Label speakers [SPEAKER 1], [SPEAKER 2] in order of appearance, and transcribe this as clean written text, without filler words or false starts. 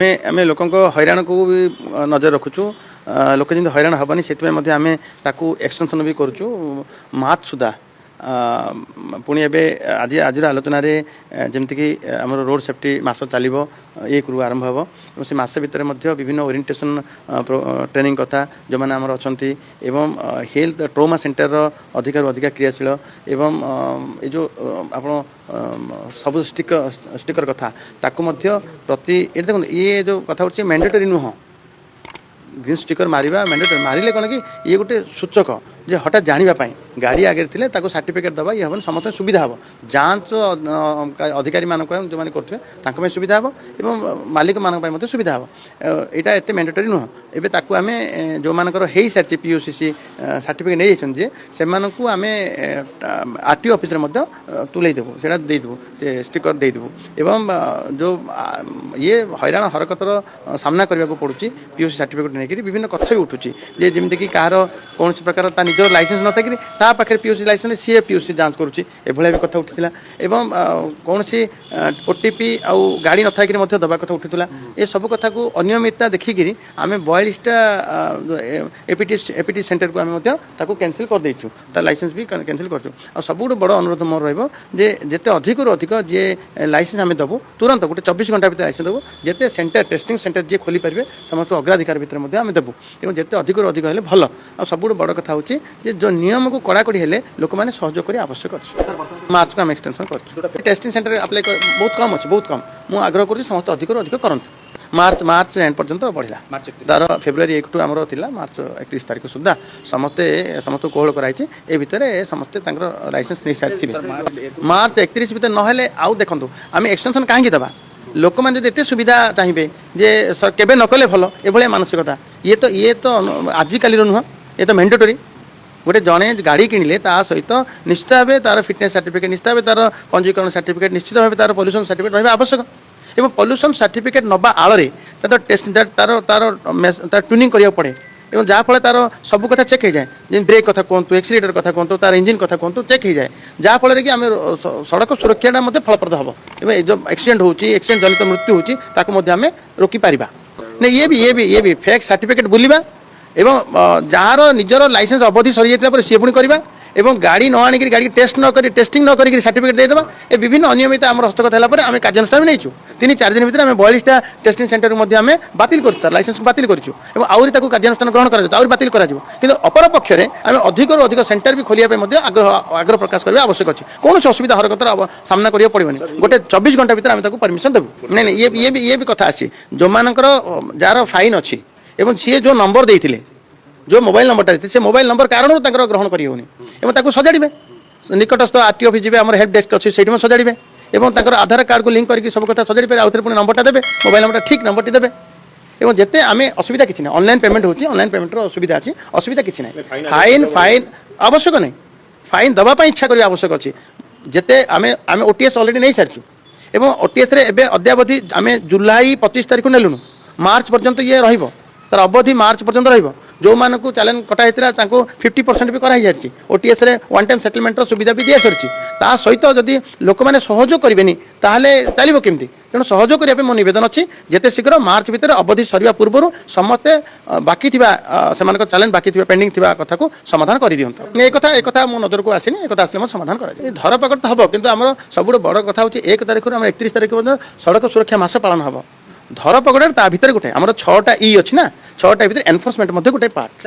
[SPEAKER 1] आम लोक हैरान को भी नजर रखुचु लोक जमी हैरान हेनी से आम एक्सटेंशन भी करुचु मार्च सुधा पुणी एवं आज आज आलोचन जमीक आम रोड सेफ्टी मास चलो 1 रु आरंभ हम से मस भितर विभिन्न ओरिएंटेशन ट्रेनिंग कथा जो मैंने आमर अच्छा एवं हेल्थ ट्रोमा सेंटर अधिक अधिक क्रियाशील एवं ये जो आप सब स्टिकर कथा ताकू प्रति ये देखो ये जो कथा हो मैंडेटरी नुह ग्रीन स्टिकर मारिबा मैंडेटरी मारिले कौन कि ये गोटे सूचक जे हठात जानापी गाड़ी आगे थे सर्टिफिकेट दबा ये हम समस्त सुविधा हम जांच अधिकारी मान जो मैंने करेंगे सुविधा हम एवं मालिक मान सुविधा हम यहाँ एत मैंडेटरी नुह एवं आम जो मानकर हो सारी पीयूसीसी सर्टिफिकेट नहीं जाइए से आम आरटीओ ऑफिस तुलेदेबू से देदेबू से स्टिकर देदेबू एवं जो ये हैरान हरकतर सामना करने को पड़ुची पीयूसी सर्टिफिकेट नहीं विभिन्न कथा भी उठुची जे जमीक कह कौन प्रकार निजर लाइसेंस न था पाखे पीयूसी लाइसेंस सी पीयूसी जांच करुच्ची एभलिया भी कथा उठी एवं कौन सी ओटीपी आउ गाड़ी न था दबा कथा उठीला ये सब कथा को अनियमितता देखिकी आम 42टा एपीटी सेंटर को आम कैंसिल कर देचु लाइसेंस भी कैंसिल करचु आ सब बड़ अनुरोध मोर रते अधिक रू अधिक जी लाइसेंस आम देवु तुरंत गोटे 24 घंटा भर लाइसेंस देवु जिते सेंटर टेस्टिंग सेंटर जी खोली पारे समस्त अग्राधिकार भितर आम देवु एवं जिते अधिक रू अधिक है भल आ सब बड़ कथा हूँ जो नियम को कड़ाकड़ी हेले लोक मैंने सहयोग कर आवश्यक अच्छे मार्च को आम एक्सटेंशन कर टेस्टिंग सेंटर अप्लाई बहुत कम अच्छे बहुत कम मुझे आग्रह कर समस्त अधिक अधिक करूँ मार्च एंड पर्यंत बढ़ला तार फेब्रुआरी 1 टू आमर थिला मार्च 31 तारीख सुधा समस्त कोहल कराई ए भितर समस्ते लाइसेंस नहीं सारी मार्च 31 भितर नहेले आउ देखो आम एक्सटेंशन कहीं दबा लोक मैंने एत सुविधा चाहिए जे केबे नकले भल एभलिया मानसिकता ये तो आजिकल नुह ये तो मैंडेटरी गोटे जड़े गाड़ी किणिले सहित निश्चित भाव तार फिटनेस सर्टिफिकेट निश्चित भाव तार पंजीकरण सर्टिफिकेट निश्चित भाव तार पॉल्यूशन सर्टिफिकेट रहा आवश्यक एवं पॉल्यूशन सर्टिफिकेट नवा आଳରେ तार टेस्ट तार तार तार ट्यूनिंग करिया पड़े एवं जहाँफल तार सब कथा चेक हो जाए जैसे ब्रेक कथा कहतु एक्सीटर कथा कहतु तार इंजिन कथा कहतु चेक हो जाए जहाँफल कि आम सड़क सुरक्षा फलप्रद हम एवं जो एक्सीडेंट होची एक्सीडेंट जनित मृत्यु होची आम रोकी पारिबा नहीं ये भी फेक सर्टिफिकेट बुलवा एवं जार निजर लाइसेंस अवधि सरी जाता सी पुणी करवा एवं गाड़ी न आनिक गाड़ी टेस्ट न कर टेस्टिंग न कर सर्टिफिकेट देदेबा ए विभिन्न अनियमित आम हस्तगत है आम कार्यानुष्ठान नहीं 3-4 दिन भर आम 42टा टेस्टिंग सेंटर आम बातिल कर लाइसेंस बातिल करूँ आउरी कार्यानुष्ठान ग्रहण कर बातिल कर अपर पक्ष आम अधिक अधिक सेंटर भी खोलिया आग्रह प्रकाश करने आवश्यक अच्छे कौन असुविधा हरकतर सामना करा पड़ोनी गोटे 24 घंटा भर आम परमिशन देवु नहीं ये भी कथा आसी जो मानकर जार फाइन अच्छी एवं सी जो नंबर देते जो मोबाइल नंबरटा देते से मोबाइल नंबर कारण ग्रहण करें सजाड़े निकटस्थ आरटीओ ऑफिस जी आम हेल्प डेस्क अच्छे से सजाड़े और आधार कार्ड को लिंक करके सब कथा सजाड़ी पारे आउे पुणी नंबरटा देवे मोबाइल नंबरटा ठीक नंबरटी देवे एवं जिते आम असुविधा किसी ना ऑनलाइन पेमेंट होती ऑनलाइन पेमेंट असुविधा अच्छी असुविधा किसी ना फाइन फाइन आवश्यक नहीं फाइन दवाई इच्छा करवा आवश्यक अच्छे जिते आम ओटीएस अलरेडी नहीं सारी एवं ओटीएस अद्यावधि आम जुलाई 25 तारीख नेलुनु मार्च पर्यंत ये रही तार अवधि मार्च पर्यंत जो मानक चैलेंज कटाई 50% भी कराई जाए ओटीएस वन टाइम सेटलमेंट सुविधा भी दिया सरी सहित जदि लोक मैंने सहयोग करेंगे चलो केमती तेणु सहयोग करने मो नवेदन अच्छी जिते शीघ्र मार्च भितर अवधि सरिया पूर्व समस्ते बाकी से चैलेंज बाकी पेंडिंग थी कथा को समाधान कर दिखाँ एक मो नजर को आसनी एक आसले समाधान कर धरपकड़ तो हम कि आम सब बड़ कथा हूँ 1 तारीख 31 तारीख सड़क सुरक्षा मास पालन हम धरपकड़ ता भर गोटे आम 6टा ई अच्छी ना 6टा भर एनफोर्समेंट गोटे पार्ट।